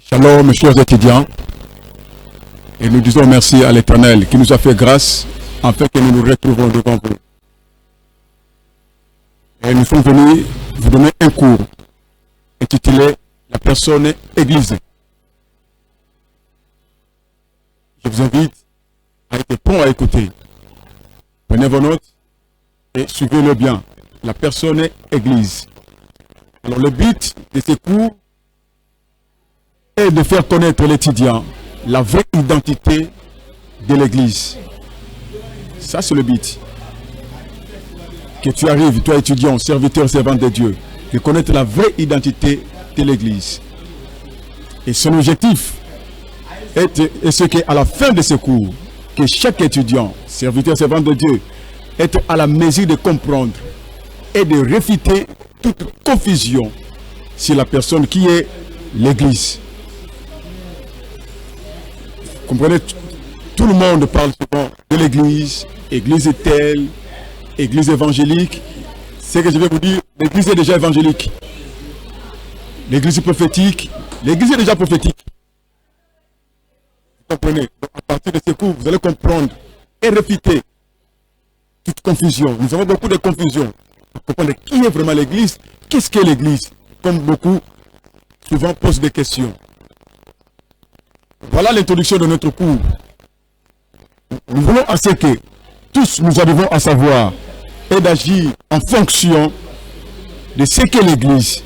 Shalom, mes chers étudiants. Et nous disons merci à l'Éternel qui nous a fait grâce afin que nous nous retrouvons devant vous. Et nous sommes venus vous donner un cours intitulé « La personne Église ». Je vous invite à être prompt à écouter. Prenez vos notes et suivez-le bien. La personne Église. Alors le but de ces cours est de faire connaître l'étudiant la vraie identité de l'Église. Ça, c'est le but. Que tu arrives, toi étudiant, serviteur, servant de Dieu, de connaître la vraie identité de l'Église. Et son objectif est ce qu'à la fin de ce cours, que chaque étudiant, serviteur, servant de Dieu, est à la mesure de comprendre et de réfuter toute confusion sur la personne qui est l'Église. Comprenez, tout le monde parle souvent de l'Église, Église est telle, Église évangélique. C'est que je vais vous dire, l'Église est déjà évangélique. L'Église prophétique, l'Église est déjà prophétique. Vous comprenez? Donc, à partir de ce cours, vous allez comprendre et réfuter toute confusion. Nous avons beaucoup de confusion. Pour comprendre qui est vraiment l'Église, qu'est-ce qu'est l'Église, comme beaucoup souvent posent des questions. Voilà l'introduction de notre cours. Nous voulons à ce que tous nous arrivons à savoir et d'agir en fonction de ce qu'est l'Église.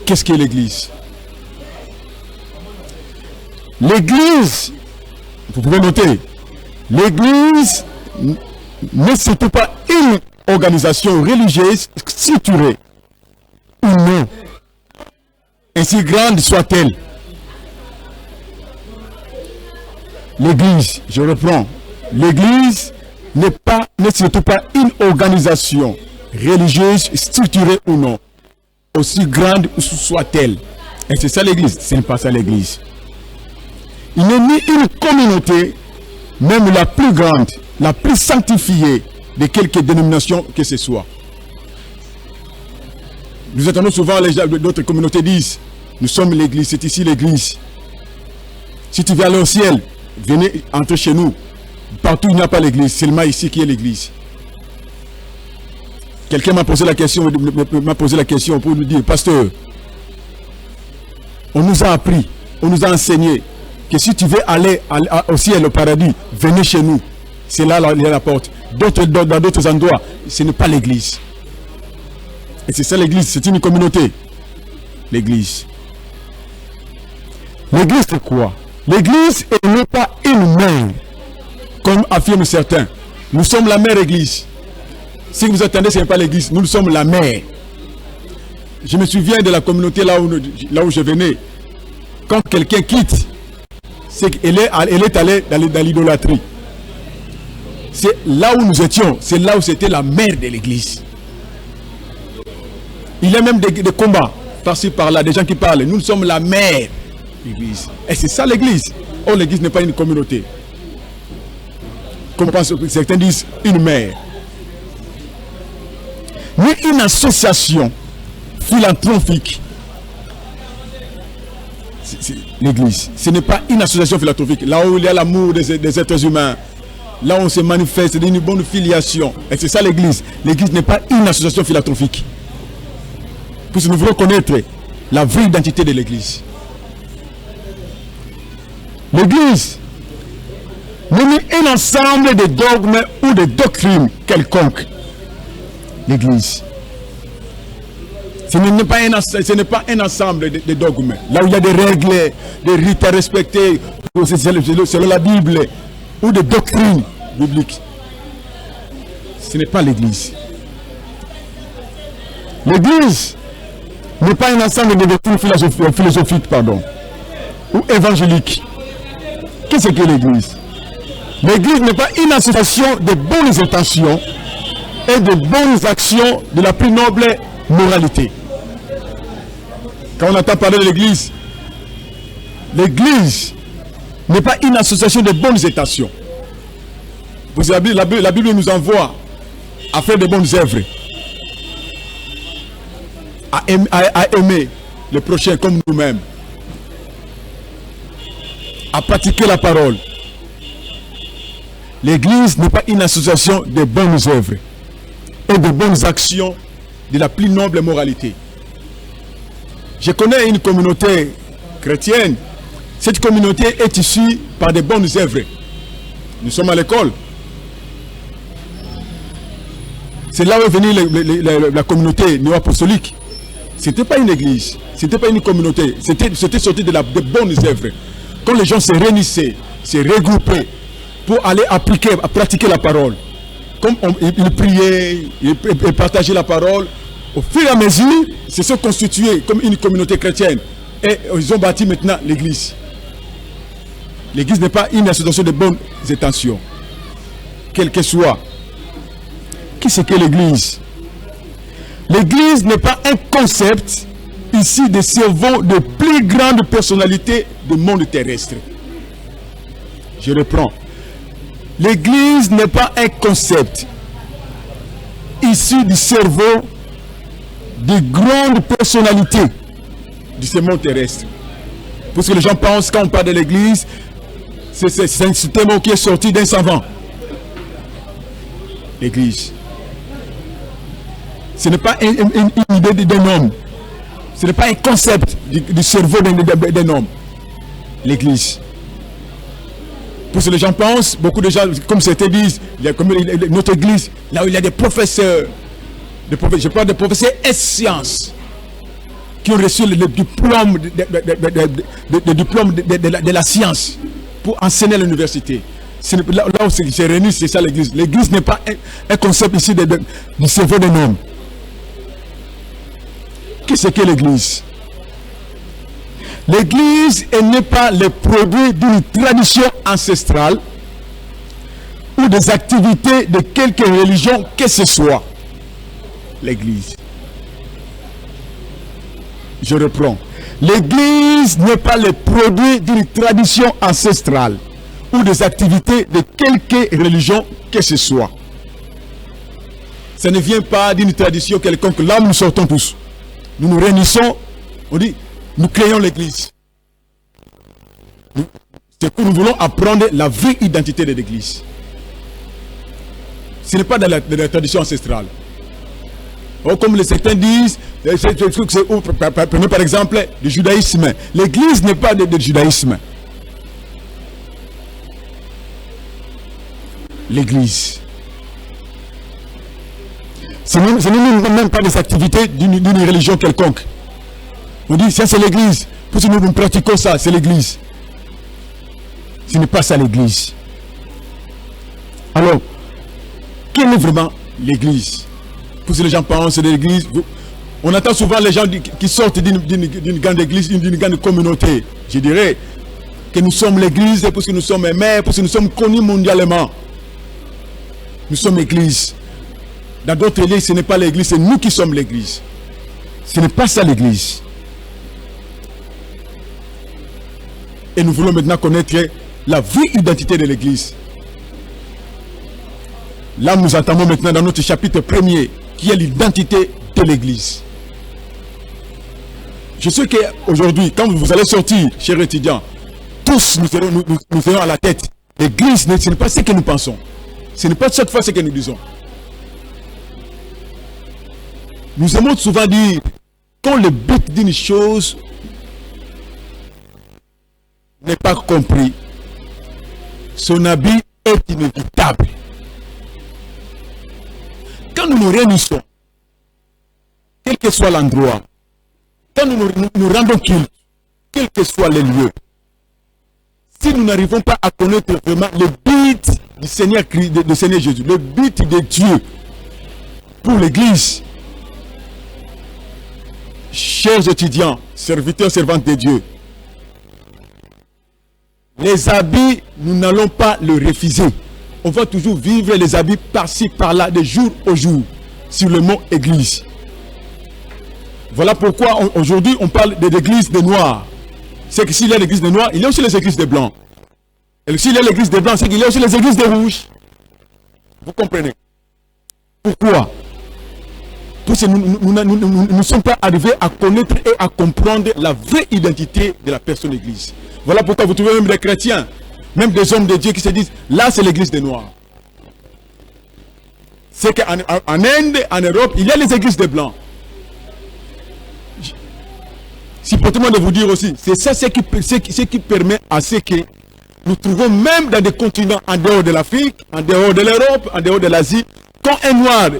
Qu'est-ce qu'est l'Église? L'Église, vous pouvez noter, l'Église n'est surtout pas une organisation religieuse structurée ou non, ainsi grande soit-elle. L'Église, je reprends, l'Église n'est surtout pas une organisation religieuse structurée ou non, aussi grande soit-elle. Et c'est ça l'Église, ce n'est pas ça l'Église. Il n'est ni une communauté, même la plus grande, la plus sanctifiée de quelque dénomination que ce soit. Nous entendons souvent d'autres communautés disent, nous sommes l'Église, c'est ici l'Église. Si tu veux aller au ciel, venez entrer chez nous. Partout il n'y a pas l'Église, c'est seulement ici qui est l'Église. Quelqu'un m'a posé la question pour nous dire, pasteur, on nous a appris, on nous a enseigné que si tu veux aller au ciel, au paradis, venez chez nous. C'est là la porte. Dans d'autres endroits, ce n'est pas l'Église. Et c'est ça l'Église, c'est une communauté. L'Église. L'Église c'est quoi? L'Église n'est pas une mère, comme affirment certains. Nous sommes la mère Église. Si vous attendez, ce n'est pas l'Église, nous sommes la mère. Je me souviens de la communauté là où je venais. Quand quelqu'un quitte, c'est qu'elle est allée dans l'idolâtrie. C'est là où nous étions, c'est là où c'était la mère de l'Église. Il y a même des combats par-ci par-là, des gens qui parlent. Nous sommes la mère de l'Église. Et c'est ça l'Église. Oh, l'Église n'est pas une communauté. Comme certains disent, une mère. Ni une association philanthropique. L'Église, ce n'est pas une association philanthropique. Là où il y a l'amour des êtres humains, là où on se manifeste d'une bonne filiation. Et c'est ça l'Église. L'Église n'est pas une association philanthropique. Puisque nous voulons connaître la vraie identité de l'Église. L'Église n'est un ensemble de dogmes ou de doctrines quelconques. L'Église. Ce n'est pas un ensemble de dogmes. Là où il y a des règles, des rites à respecter, selon la Bible, ou des doctrines bibliques. Ce n'est pas l'Église. L'Église n'est pas un ensemble de doctrines philosophiques, ou évangéliques. Qu'est-ce que l'Église? L'Église n'est pas une association de bonnes intentions et de bonnes actions de la plus noble moralité. Quand on entend parler de l'Église, l'Église n'est pas une association de bonnes intentions. Vous savez, la Bible nous envoie à faire de bonnes œuvres. à aimer le prochain comme nous-mêmes, à pratiquer la parole. L'Église n'est pas une association de bonnes œuvres et de bonnes actions de la plus noble moralité. Je connais une communauté chrétienne. Cette communauté est issue par de bonnes œuvres. Nous sommes à l'école. C'est là où est venue la communauté néo-apostolique. Ce n'était pas une église, ce n'était pas une communauté, c'était sorti de bonnes œuvres. Quand les gens se réunissaient, se regroupaient pour aller pratiquer la parole. Comme ils priaient, ils partageaient la parole, au fur et à mesure, ils se sont constitués comme une communauté chrétienne. Et ils ont bâti maintenant l'église. L'église n'est pas une association de bonnes intentions. Quelle que soit. Qui c'est que l'église? L'église n'est pas un concept ici de cerveau de plus grandes personnalités du monde terrestre. Je reprends. L'église n'est pas un concept issu du cerveau de grandes personnalités de ce monde terrestre. Parce que les gens pensent, quand on parle de l'église, c'est un mot qui est sorti d'un savant. L'église. Ce n'est pas une idée d'un homme. Ce n'est pas un concept du cerveau d'un homme. L'église. Pour ce que les gens pensent, beaucoup de gens, comme certains disent, notre église, là où il y a des professeurs, je parle des professeurs et sciences, qui ont reçu le diplôme de la science pour enseigner à l'université. Là où c'est réuni, c'est ça l'église. L'église n'est pas un concept ici du cerveau d'un homme. Qu'est-ce que l'église? L'église n'est pas le produit d'une tradition ancestrale ou des activités de quelque religion que ce soit. L'église. Je reprends. L'église n'est pas le produit d'une tradition ancestrale ou des activités de quelque religion que ce soit. Ça ne vient pas d'une tradition quelconque. Là où nous sortons tous. Nous nous réunissons, on dit, nous créons l'église. C'est que nous voulons apprendre la vraie identité de l'église. Ce n'est pas de la tradition ancestrale. Oh, comme les certains disent, prenez par exemple le judaïsme. L'église n'est pas de judaïsme. L'église. Ce n'est même pas des activités d'une religion quelconque. On dit, ça c'est l'église. Pour que nous pratiquons ça, c'est l'église. Ce n'est pas ça l'église. Alors, quelle est vraiment l'église? Pour que les gens pensent de l'église, on entend souvent les gens qui sortent d'une grande église, d'une grande communauté. Je dirais que nous sommes l'église parce que nous sommes aimés, parce que nous sommes connus mondialement. Nous sommes l'église. Dans d'autres églises, ce n'est pas l'église, c'est nous qui sommes l'église. Ce n'est pas ça l'église. Et nous voulons maintenant connaître la vraie identité de l'église. Là, nous entamons maintenant dans notre chapitre premier, qui est l'identité de l'église. Je sais qu'aujourd'hui, quand vous allez sortir, chers étudiants, tous nous serons à la tête. L'église, ce n'est pas ce que nous pensons. Ce n'est pas chaque fois ce que nous disons. Nous aimons souvent dire, quand le but d'une chose n'est pas compris, son habit est inévitable. Quand nous nous réunissons, quel que soit l'endroit, quand nous rendons culte, quel que soit le lieu, si nous n'arrivons pas à connaître vraiment le but du Seigneur Jésus, le but de Dieu pour l'Église, chers étudiants, serviteurs, servantes de Dieu, les habits, nous n'allons pas le refuser. On va toujours vivre les habits par-ci, par-là, de jour au jour, sur le mot Église. Voilà pourquoi aujourd'hui on parle de l'église des Noirs. C'est que s'il y a l'église des Noirs, il y a aussi les églises des Blancs. Et s'il y a l'église des Blancs, c'est qu'il y a aussi les églises des Rouges. Vous comprenez? Pourquoi? Parce que nous ne sommes pas arrivés à connaître et à comprendre la vraie identité de la personne église. Voilà pourquoi vous trouvez même des chrétiens, même des hommes de Dieu qui se disent, là c'est l'église des Noirs. C'est qu'en Inde, en Europe, il y a les églises des Blancs. Si permettez-moi de vous dire aussi, c'est ça ce qui permet à ce que nous trouvons même dans des continents en dehors de l'Afrique, en dehors de l'Europe, en dehors de l'Asie, quand un noir,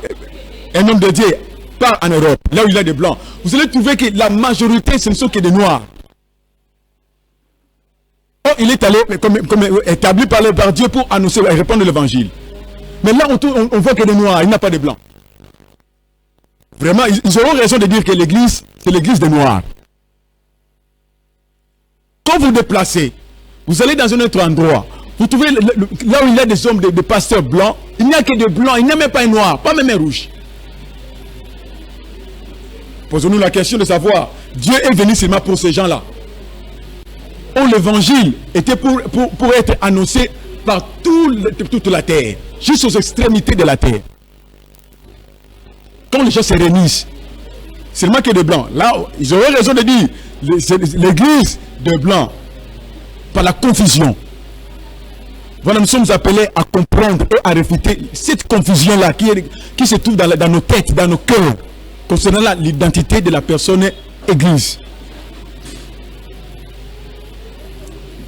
un homme de Dieu, part en Europe, là où il y a des blancs, vous allez trouver que la majorité, ce ne sont que des noirs. Oh, il est allé comme établi par Dieu pour annoncer et répandre l'évangile. Mais là, on voit que des noirs, il n'y a pas de blancs. Vraiment, ils auront raison de dire que l'église, c'est l'église des noirs. Quand vous vous déplacez, vous allez dans un autre endroit, vous trouvez là où il y a des hommes, des pasteurs blancs, il n'y a que des blancs, il n'y a même pas un noir, pas même un rouge. Posons-nous la question de savoir, Dieu est venu seulement pour ces gens-là. Oh, l'évangile était pour être annoncé par toute la terre, jusqu'aux extrémités de la terre. Quand les gens se réunissent, seulement que des blancs, là, ils auraient raison de dire, l'église des blancs, par la confusion. Voilà, nous sommes appelés à comprendre et à réfuter cette confusion-là qui se trouve dans nos têtes, dans nos cœurs, concernant l'identité de la personne église.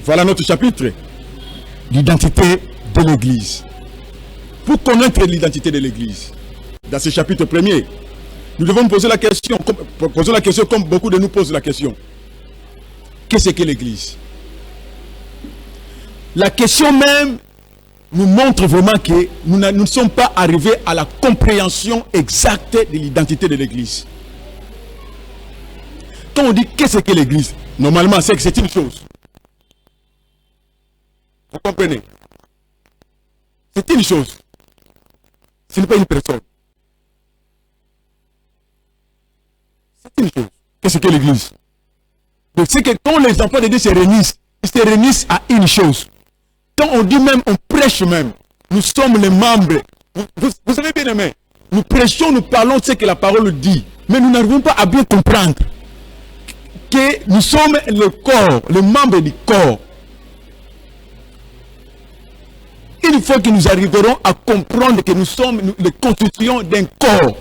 Voilà notre chapitre. L'identité de l'église. Pour connaître l'identité de l'église, dans ce chapitre premier, nous devons poser la question comme beaucoup de nous posent la question. Qu'est-ce que l'église? La question même nous montre vraiment que nous ne sommes pas arrivés à la compréhension exacte de l'identité de l'église. Quand on dit qu'est-ce que l'église, normalement c'est que c'est une chose. Vous comprenez? C'est une chose. Ce n'est pas une personne. C'est une chose. Qu'est-ce que l'église? Donc c'est que quand les enfants de Dieu se réunissent, ils se réunissent à une chose. Quand on dit même, on prêche même, nous sommes les membres. Vous savez bien aimé, nous prêchons, nous parlons de ce que la parole dit, mais nous n'arrivons pas à bien comprendre que nous sommes le corps, les membres du corps. Une fois que nous arriverons à comprendre que nous sommes les constitutions d'un corps,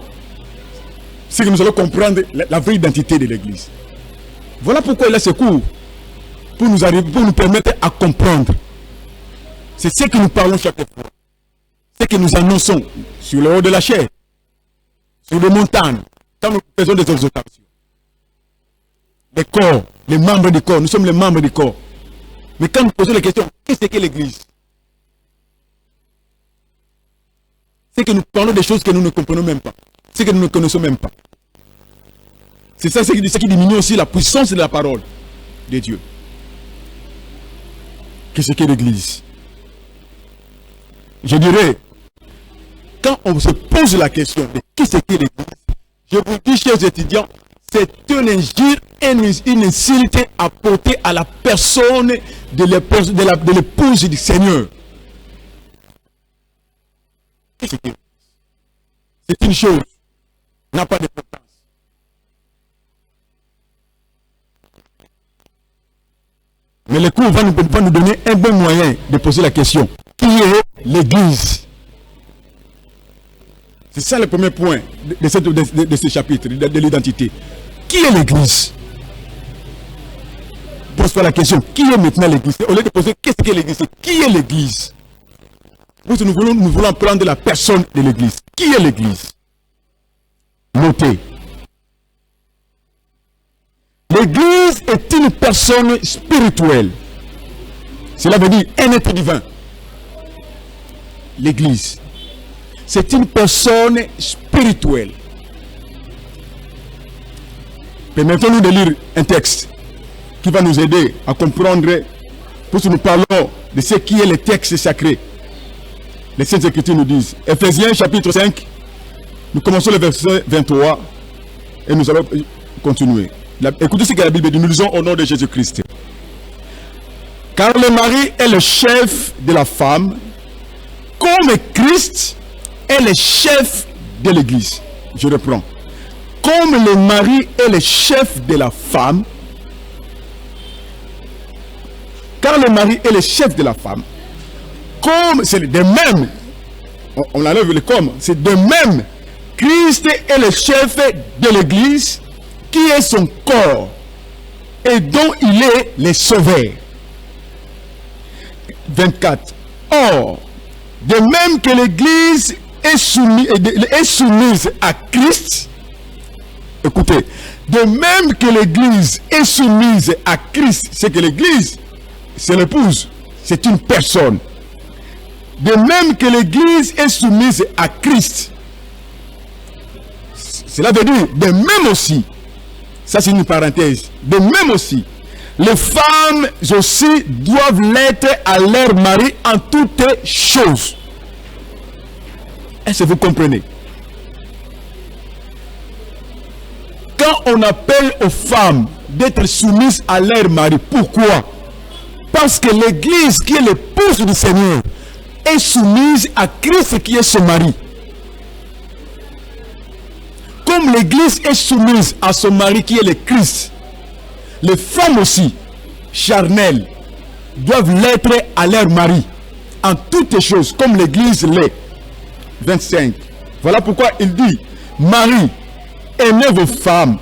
c'est que nous allons comprendre la vraie identité de l'église. Voilà pourquoi il a ce cours, pour nous permettre à comprendre. C'est ce que nous parlons chaque fois. Ce que nous annonçons sur le haut de la chair, sur les montagnes, quand nous faisons des exhortations. Les corps, les membres du corps, nous sommes les membres du corps. Mais quand nous posons la question, qu'est-ce que l'église? C'est que nous parlons des choses que nous ne comprenons même pas. C'est que nous ne connaissons même pas. C'est ça ce qui diminue aussi la puissance de la parole de Dieu. Qu'est-ce que l'église? Je dirais, quand on se pose la question de qu'est-ce que l'église, je vous dis, chers étudiants, c'est un injure, une insulte apportée à la personne de l'épouse du Seigneur. Qu'est-ce que c'est une chose, n'a pas d'importance. Mais le cours va nous donner un bon moyen de poser la question. Qui est l'église? C'est ça le premier point de ce chapitre, de l'identité. Qui est l'église? Pose-toi la question. Qui est maintenant l'église? Au lieu de poser qu'est-ce que l'église, qui est l'église? Nous voulons prendre la personne de l'église. Qui est l'église? Notez. L'église est une personne spirituelle. Cela veut dire un être divin. L'église, c'est une personne spirituelle. Permettons-nous de lire un texte qui va nous aider à comprendre, puisque nous parlons de ce qui est le texte sacré. Les Saintes Écritures nous disent, Ephésiens chapitre 5, nous commençons le verset 23 et nous allons continuer. Écoutez ce que la Bible dit, nous lisons au nom de Jésus-Christ. Car le mari est le chef de la femme, comme Christ est le chef de l'église. Je reprends. comme le mari est le chef de la femme, car le mari est le chef de la femme, comme c'est de même, on enlève le comme, c'est de même, Christ est le chef de l'Église, qui est son corps, et dont il est le sauveur. 24. Or, de même que l'Église est soumise à Christ, écoutez, de même que l'Église est soumise à Christ, c'est que l'Église, c'est l'épouse, c'est une personne. De même que l'Église est soumise à Christ, cela veut dire, de même aussi, ça c'est une parenthèse, de même aussi, les femmes aussi doivent l'être à leur mari en toutes choses. Est-ce que vous comprenez? Quand on appelle aux femmes d'être soumises à leur mari, pourquoi? Parce que l'Église, qui est l'épouse du Seigneur, est soumise à Christ qui est son mari. Comme l'Église est soumise à son mari qui est le Christ, les femmes aussi, charnelles, doivent l'être à leur mari, en toutes choses, comme l'Église l'est. 25. Voilà pourquoi il dit, Marie, aimez vos femmes,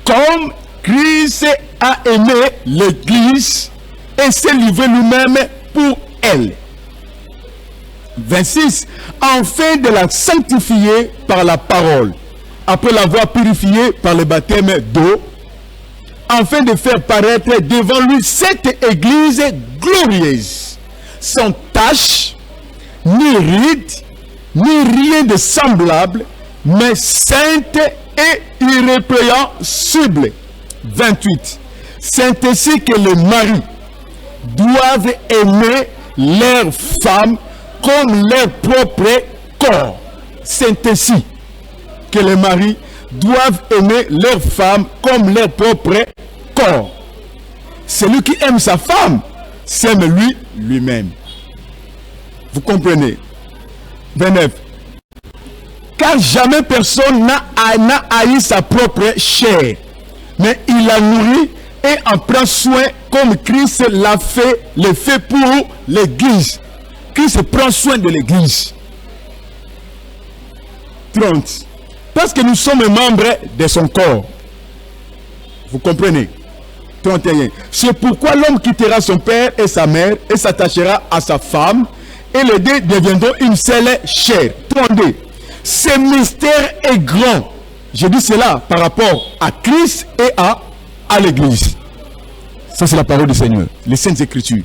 comme Christ a aimé l'Église, et s'est livré lui-même pour elle. 26. Afin de la sanctifier par la parole, après l'avoir purifiée par le baptême d'eau, afin de faire paraître devant lui cette Église glorieuse, sans tache, ni ride, ni rien de semblable, mais sainte et irrépréhensible. 28. C'est ainsi que les maris doivent aimer leurs femmes comme leur propre corps. C'est ainsi que les maris doivent aimer leurs femmes comme leur propre corps. Celui qui aime sa femme s'aime lui-même. Vous comprenez? 29. Car jamais personne n'a haï sa propre chair, mais il la nourrit et en prend soin comme Christ l'a fait, le fait pour l'Église. Christ prend soin de l'Église. 30. Parce que nous sommes membres de son corps. Vous comprenez? 31. C'est pourquoi l'homme quittera son père et sa mère et s'attachera à sa femme, et les deux deviendront une seule chair. 32. Ce mystère est grand. Je dis cela par rapport à Christ et à l'Église. Ça, c'est la parole du Seigneur, les Saintes Écritures.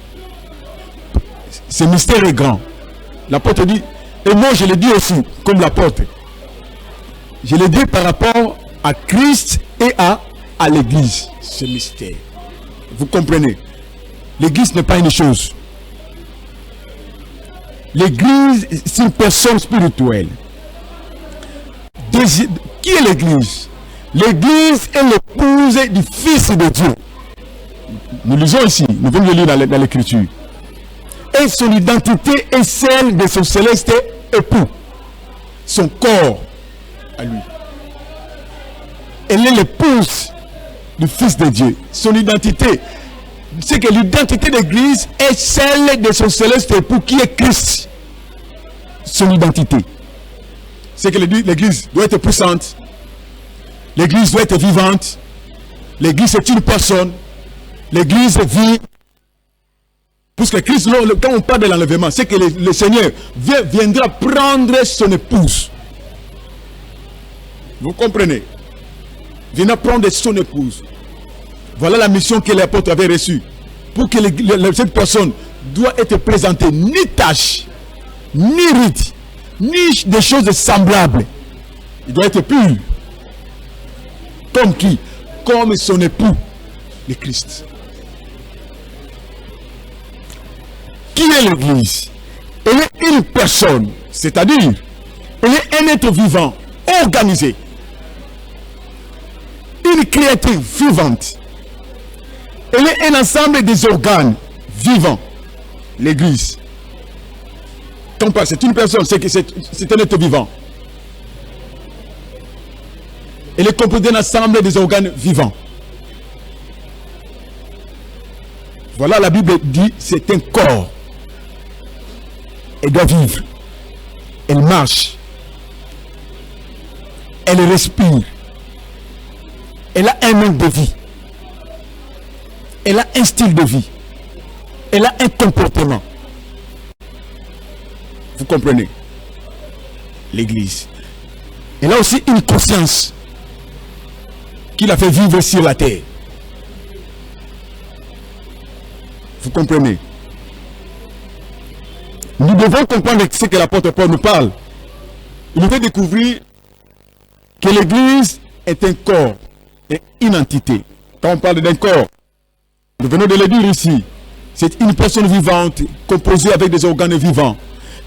Ce mystère est grand. L'apôtre dit, et moi je le dis aussi, comme l'apôtre. Je le dis par rapport à Christ et à l'Église. Ce mystère. Vous comprenez? L'Église n'est pas une chose. L'Église, c'est une personne spirituelle. Qui est l'Église? L'Église est l'épouse du Fils de Dieu. Nous lisons ici, nous venons de lire dans l'Écriture. Et son identité est celle de son céleste époux. Son corps à lui. Elle est l'épouse du Fils de Dieu. Son identité, c'est que l'identité de l'Église est celle de son céleste époux qui est Christ. Son identité. C'est que l'Église doit être puissante. L'Église doit être vivante. L'Église est une personne. L'Église vit. Puisque Christ, quand on parle de l'enlèvement, c'est que le Seigneur viendra prendre son épouse. Vous comprenez? Viendra prendre son épouse. Voilà la mission que l'apôtre avait reçue. Pour que cette personne doit être présentée ni tache, ni ride, ni des choses semblables. Il doit être pur. Comme qui? Comme son époux, le Christ. Qui est l'Église? Elle est une personne, c'est-à-dire, elle est un être vivant, organisé. Une créature vivante. Elle est un ensemble des organes vivants. L'Église. C'est une personne, c'est un être vivant. Elle est composée d'un ensemble des organes vivants. Voilà, la Bible dit, c'est un corps. Elle doit vivre. Elle marche. Elle respire. Elle a un mode de vie. Elle a un style de vie. Elle a un comportement. Vous comprenez? L'Église. Elle a aussi une conscience qui l'a fait vivre sur la terre. Vous comprenez? Nous devons comprendre ce que l'apôtre Paul nous parle. Il nous fait découvrir que l'Église est un corps et une entité. Quand on parle d'un corps, nous venons de le dire ici, c'est une personne vivante composée avec des organes vivants.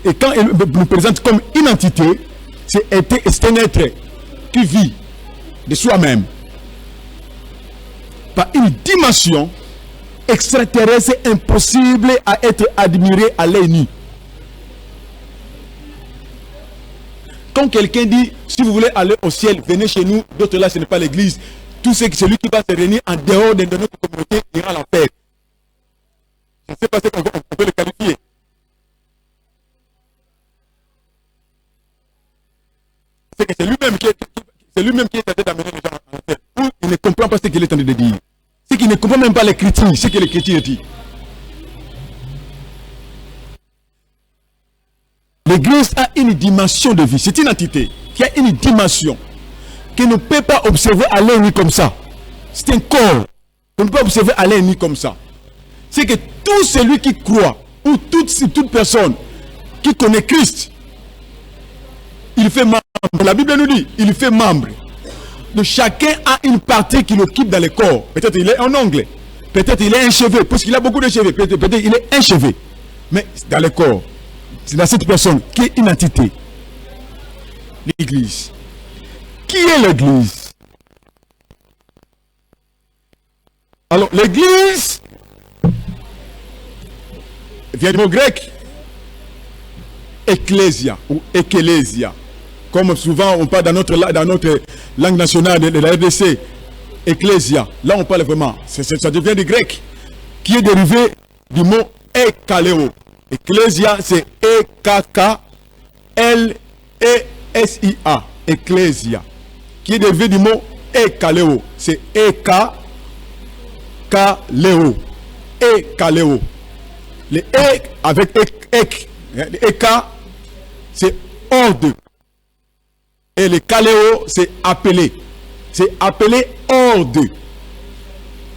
Et quand elle nous présente comme une entité, c'est un être qui vit de soi-même par une dimension extraterrestre impossible à être admirée à l'œil nu. Quand quelqu'un dit, si vous voulez aller au ciel, venez chez nous, d'autres là, ce n'est pas l'église. Tout ce que celui qui va se réunir en dehors de notre communauté ira à l'enfer. Je ne sais pas si on peut le qualifier. C'est que c'est lui-même qui est en train d'amener les gens à l'enfer. Ou il ne comprend pas ce qu'il est en train de dire. C'est qu'il ne comprend même pas l'écriture, ce que l'écriture dit. L'église a une dimension de vie. C'est une entité qui a une dimension qui ne peut pas observer à l'œil nu comme ça. C'est un corps qu'on ne peut pas observer à l'œil nu comme ça. C'est que tout celui qui croit, ou toute personne qui connaît Christ, il fait membre. La Bible nous dit, il fait membre. De chacun a une partie qu'il occupe dans le corps. Peut-être il est un ongle, peut-être il est un cheveu, parce qu'il a beaucoup de cheveux, peut-être il est un cheveu. Mais dans le corps, c'est dans cette personne qui est une entité. L'église. Qui est l'église? Alors, l'église vient du mot grec ecclésia ou ecclésia. Comme souvent on parle dans notre langue nationale de la RDC, ecclésia. Là on parle vraiment, ça devient du grec, qui est dérivé du mot ekaleo. Ecclésia, c'est E-K-K-L-E-S-I-A. Ecclésia. Qui est dérivé du mot ekaleo. C'est E-K-K-Léo. Ekaleo. Le E avec ek. Le Eka, c'est hors de. Et le kaléo, c'est appelé. C'est appelé hors de.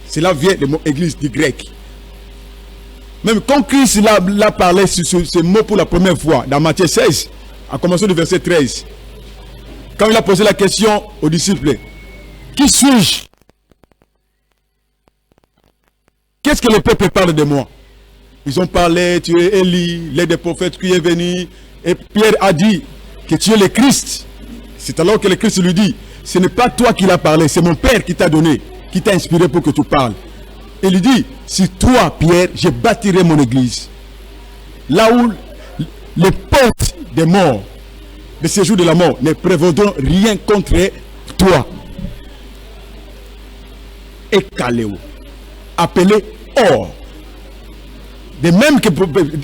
Cela vient du mot église du grec. Même quand Christ l'a parlé sur ce mot pour la première fois, dans Matthieu 16, à commencer du verset 13, quand il a posé la question aux disciples, qui suis-je? Qu'est-ce que le peuple parle de moi? Ils ont parlé, tu es Élie, l'un des prophètes qui est venu, et Pierre a dit que tu es le Christ. C'est alors que le Christ lui dit, ce n'est pas toi qui l'as parlé, c'est mon Père qui t'a donné, qui t'a inspiré pour que tu parles. Et il dit, si toi, Pierre, je bâtirai mon église. Là où les portes des morts, de ces jours de la mort, ne prévaudront rien contre toi. Et Kaléo, appelé or. De même que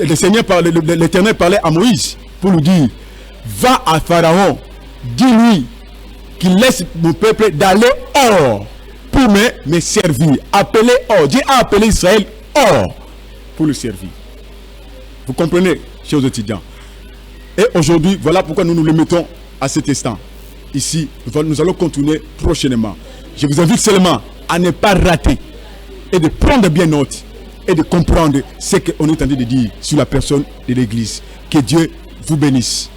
le Seigneur parlait, l'Éternel parlait à Moïse pour lui dire, va à Pharaon, dis-lui qu'il laisse mon peuple d'aller hors pour me servir. Appelez hors. Dieu a appelé Israël hors pour le servir. Vous comprenez, chers étudiants? Et aujourd'hui, voilà pourquoi nous nous le mettons à cet instant. Ici, nous allons continuer prochainement. Je vous invite seulement à ne pas rater et de prendre bien note et de comprendre ce qu'on est en train de dire sur la personne de l'Église. Que Dieu vous bénisse.